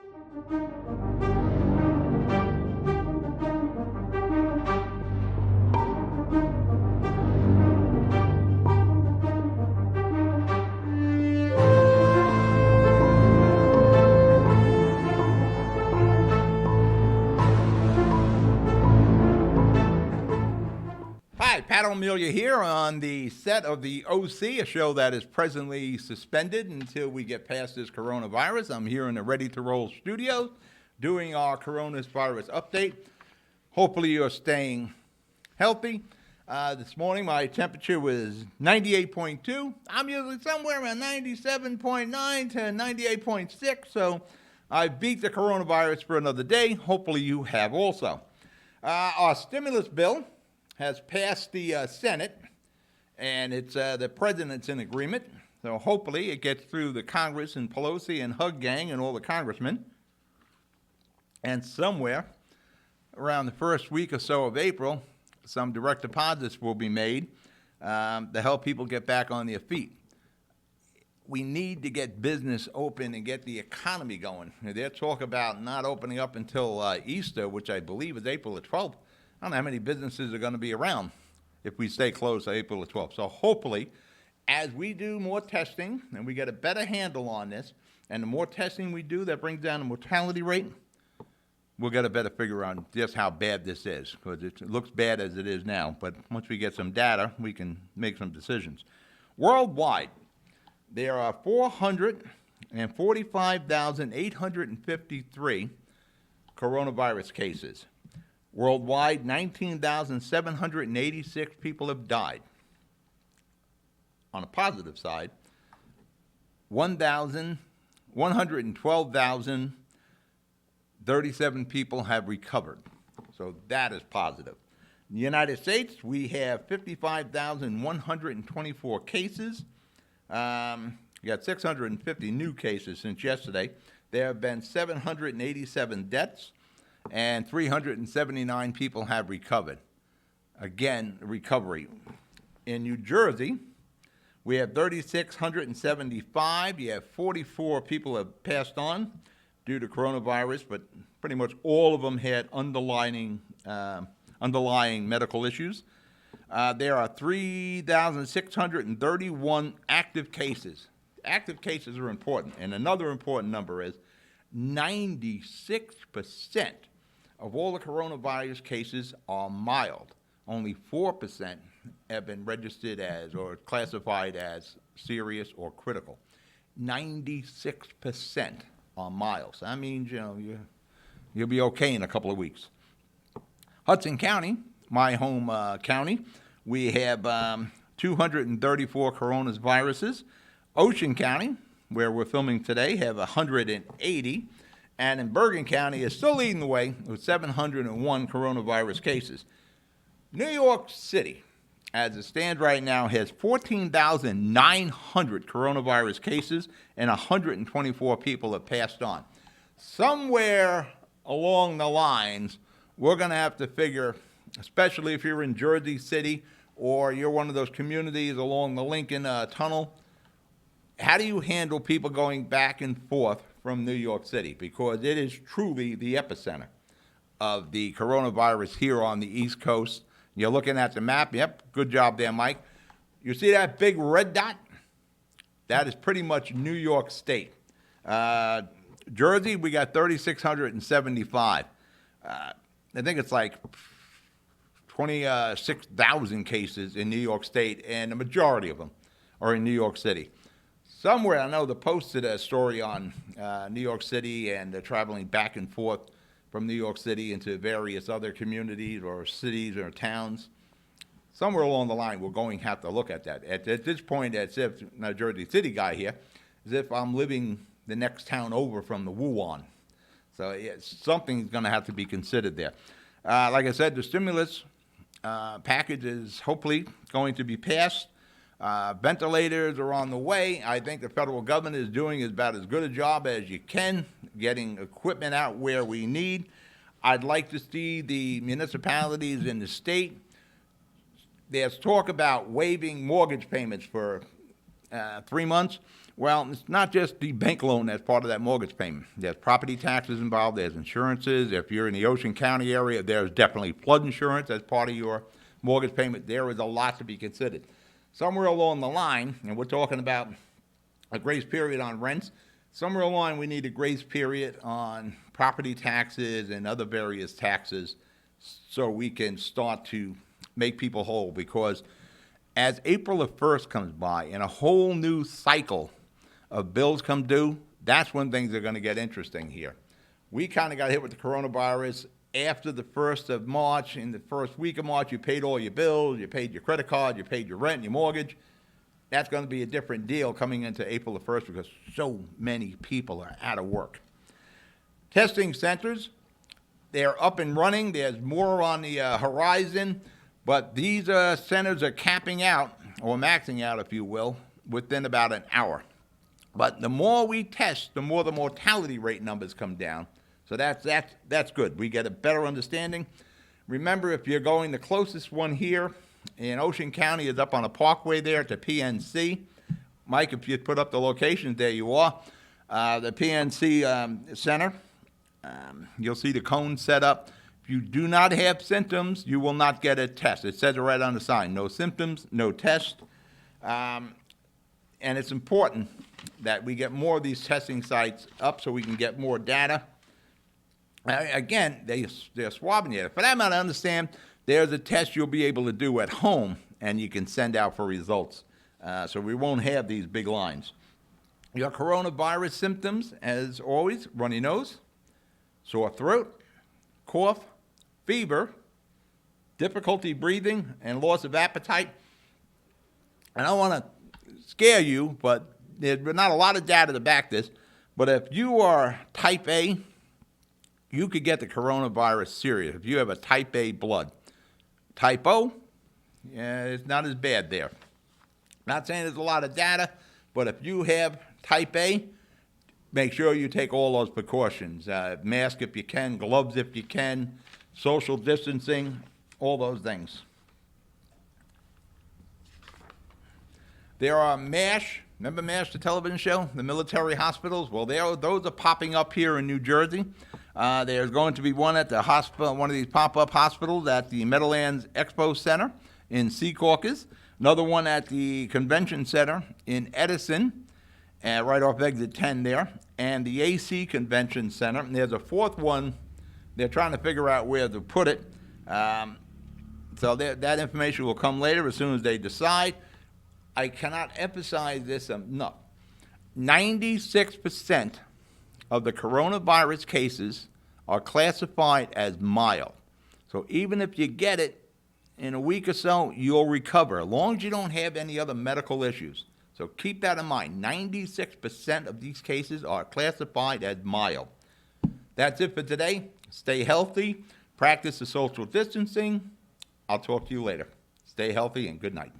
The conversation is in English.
Hi, Pat O'Melia here on the set of the OC, a show that is presently suspended until we get past this coronavirus. I'm here in the Ready to Roll studio doing our coronavirus update. Hopefully you're staying healthy. This morning my temperature was 98.2. I'm usually somewhere around 97.9 to 98.6, so I beat the coronavirus for another day. Hopefully you have also. Our stimulus bill has passed the Senate, and it's the president's in agreement. So hopefully it gets through the Congress and Pelosi and Hug Gang and all the congressmen. And somewhere around the first week or so of April, some direct deposits will be made to help people get back on their feet. We need to get business open and get the economy going. They're talking about not opening up until Easter, which I believe is April the 12th. I don't know how many businesses are going to be around if we stay closed to April the 12th. So hopefully, as we do more testing and we get a better handle on this, and the more testing we do that brings down the mortality rate, we'll get a better figure on just how bad this is, because it looks bad as it is now. But once we get some data, we can make some decisions. Worldwide, there are 445,853 coronavirus cases. Worldwide, 19,786 people have died. On a positive side, 112,037 people have recovered. So that is positive. In the United States, we have 55,124 cases. We got 650 new cases since yesterday. There have been 787 deaths, and 379 people have recovered. Again, recovery. In New Jersey, we have 3,675. You have 44 people have passed on due to coronavirus, but pretty much all of them had underlying medical issues. There are 3,631 active cases. Active cases are important, and another important number is 96% of all the coronavirus cases are mild. Only 4% have been registered as or classified as serious or critical. 96% are mild. So that means you'll be okay in a couple of weeks. Hudson County, my home county, we have 234 coronaviruses. Ocean County, where we're filming today, have 180. And in Bergen County is still leading the way with 701 coronavirus cases. New York City, as it stands right now, has 14,900 coronavirus cases and 124 people have passed on. Somewhere along the lines, we're going to have to figure, especially if you're in Jersey City or you're one of those communities along the Lincoln Tunnel, how do you handle people going back and forth from New York City? Because it is truly the epicenter of the coronavirus here on the East Coast. You're looking at the map. Yep, good job there, Mike. You see that big red dot? That is pretty much New York State. Jersey, we got 3,675. I think it's like 26,000 cases in New York State, and the majority of them are in New York City. Somewhere, I know the Post did a story on New York City and traveling back and forth from New York City into various other communities or cities or towns. Somewhere along the line, we're going to have to look at that. At this point, as if, not a Jersey City guy here, as if I'm living the next town over from the Wuhan. So something's going to have to be considered there. Like I said, the stimulus package is hopefully going to be passed. Ventilators are on the way. I think the federal government is doing about as good a job as you can, getting equipment out where we need. I'd like to see the municipalities in the state. There's talk about waiving mortgage payments for 3 months. Well, it's not just the bank loan that's part of that mortgage payment. There's property taxes involved, there's insurances. If you're in the Ocean County area, there's definitely flood insurance as part of your mortgage payment. There is a lot to be considered. Somewhere along the line, and we're talking about a grace period on rents, somewhere along we need a grace period on property taxes and other various taxes so we can start to make people whole, because as April the 1st comes by and a whole new cycle of bills come due, that's when things are going to get interesting here. We kind of got hit with the coronavirus after the 1st of March. In the first week of March, you paid all your bills, you paid your credit card, you paid your rent, your mortgage. That's going to be a different deal coming into April the 1st because so many people are out of work. Testing centers, they're up and running. There's more on the horizon, but these centers are capping out, or maxing out, if you will, within about an hour. But the more we test, the more the mortality rate numbers come down. So that's good. We get a better understanding. Remember, if you're going, the closest one here in Ocean County is up on a parkway there to PNC. Mike, if you put up the locations, there you are. The PNC Center, you'll see the cone set up. If you do not have symptoms, you will not get a test. It says it right on the sign. No symptoms, no test. And it's important that we get more of these testing sites up so we can get more data. Again, they're swabbing you. For that matter, understand, there's a test you'll be able to do at home, and you can send out for results. So we won't have these big lines. Your coronavirus symptoms, as always, runny nose, sore throat, cough, fever, difficulty breathing, and loss of appetite. I don't want to scare you, but there's not a lot of data to back this. But if you are type A, you could get the coronavirus serious if you have a type A blood. Type O, yeah, it's not as bad there. Not saying there's a lot of data, but if you have type A, make sure you take all those precautions. Mask if you can, gloves if you can, social distancing, all those things. There are MASH, remember MASH, the television show, the military hospitals? Well, those are popping up here in New Jersey. There's going to be one at the hospital, one of these pop-up hospitals at the Meadowlands Expo Center in Secaucus. Another one at the Convention Center in Edison, right off exit 10 there, and the AC Convention Center. And there's a fourth one. They're trying to figure out where to put it. So that information will come later as soon as they decide. I cannot emphasize this enough. 96% of the coronavirus cases are classified as mild. So even if you get it in a week or so, you'll recover, as long as you don't have any other medical issues. So keep that in mind. 96% of these cases are classified as mild. That's it for today. Stay healthy. Practice the social distancing. I'll talk to you later. Stay healthy and good night.